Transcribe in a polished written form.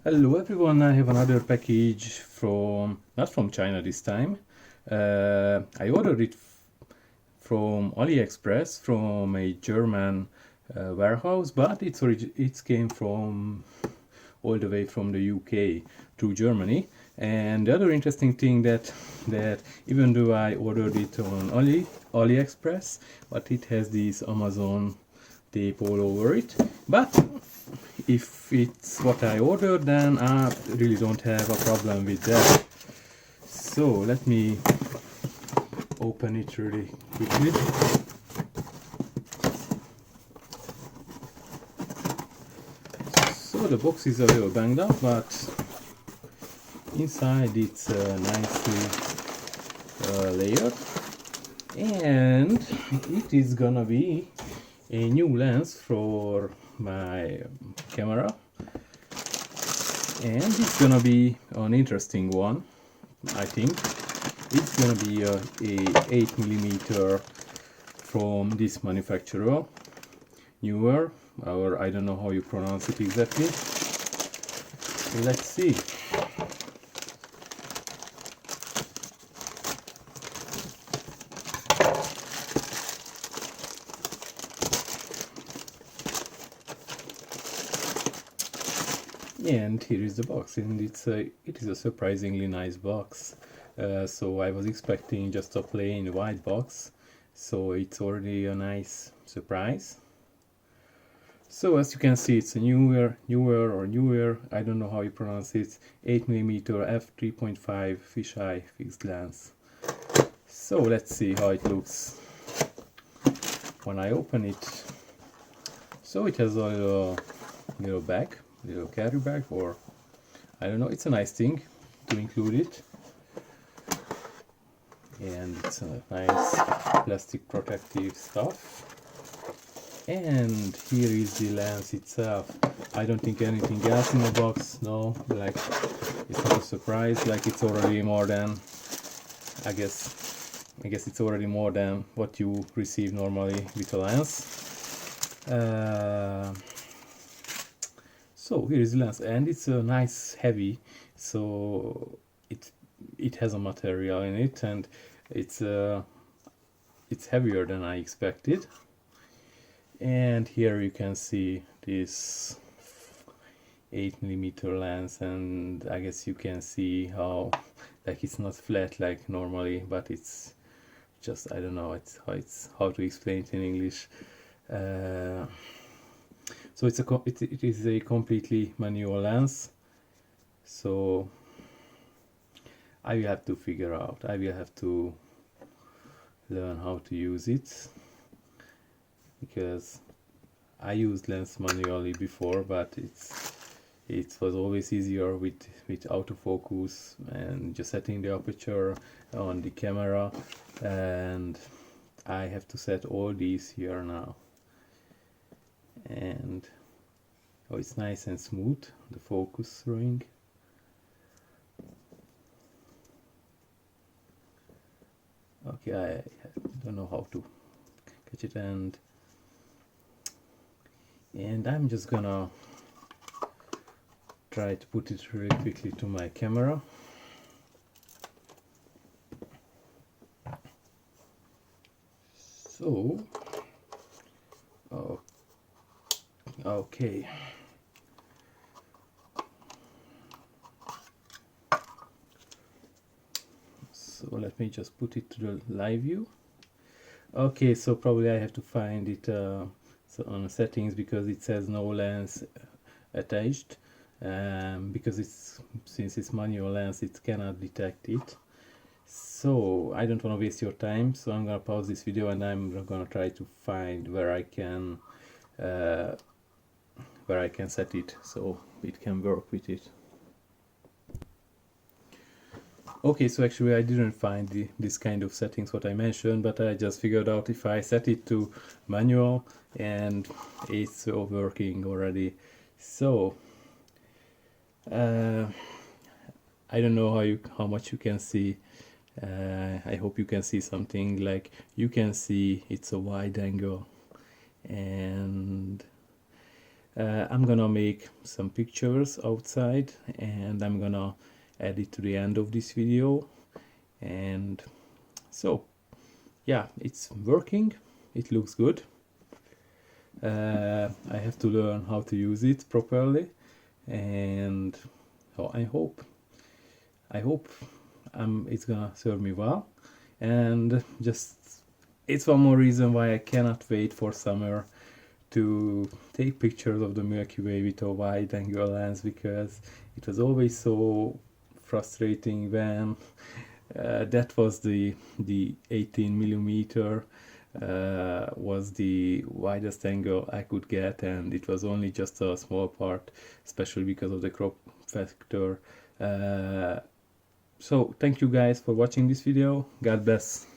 Hello everyone, I have another package from, not from China this time. I ordered it from AliExpress from a German warehouse, but it came from all the way from the UK to Germany. And the other interesting thing that even though I ordered it on AliExpress, but it has this Amazon tape all over it. But if it's what I ordered, then I really don't have a problem with that. So let me open it really quickly. So the box is a little banged up, but inside it's nicely layered, and it is gonna be a new lens for my camera, and it's gonna be an interesting one. I think it's gonna be a 8mm from this manufacturer, Neewer, or I don't know how you pronounce it exactly. So let's see. And here is the box, and it is a surprisingly nice box. So I was expecting just a plain white box, so it's already a nice surprise. So as you can see, it's a Neewer, I don't know how you pronounce it, 8mm f3.5 fisheye fixed lens. So let's see how it looks when I open it. So it has a little bag, little carry bag, or I don't know, it's a nice thing to include it, and it's a nice plastic protective stuff. And here is the lens itself. I don't think anything else in the box, no, like it's not a surprise, like it's already more than, I guess it's already more than what you receive normally with a lens. So here is the lens, and it's a nice heavy, so it has a material in it, and it's heavier than I expected. And here you can see this 8mm lens, and I guess you can see how, like, it's not flat like normally, but it's just, I don't know, how to explain it in English. So it is a completely manual lens, so I will have to figure out, I will have to learn how to use it, because I used lens manually before, but it was always easier with autofocus and just setting the aperture on the camera, and I have to set all these here now. And oh, it's nice and smooth, the focus ring. Okay, I don't know how to catch it, and I'm just gonna try to put it really quickly to my camera. So okay, so let me just put it to the live view. Okay, so probably I have to find it so on settings, because it says no lens attached, because since it's manual lens, it cannot detect it. So I don't want to waste your time, so I'm gonna pause this video, and I'm gonna try to find where I can set it so it can work with it. Okay, so actually I didn't find this kind of settings what I mentioned, but I just figured out if I set it to manual, and it's working already. So I don't know how much you can see. I hope you can see something. Like, you can see it's a wide angle, and I'm gonna make some pictures outside and I'm gonna add it to the end of this video. And so yeah, it's working, it looks good. I have to learn how to use it properly, and so I hope it's gonna serve me well. And just, it's one more reason why I cannot wait for summer to take pictures of the Milky Way with a wide angle lens, because it was always so frustrating when that was the 18 millimeter was the widest angle I could get, and it was only just a small part, especially because of the crop factor. So thank you guys for watching this video. God bless.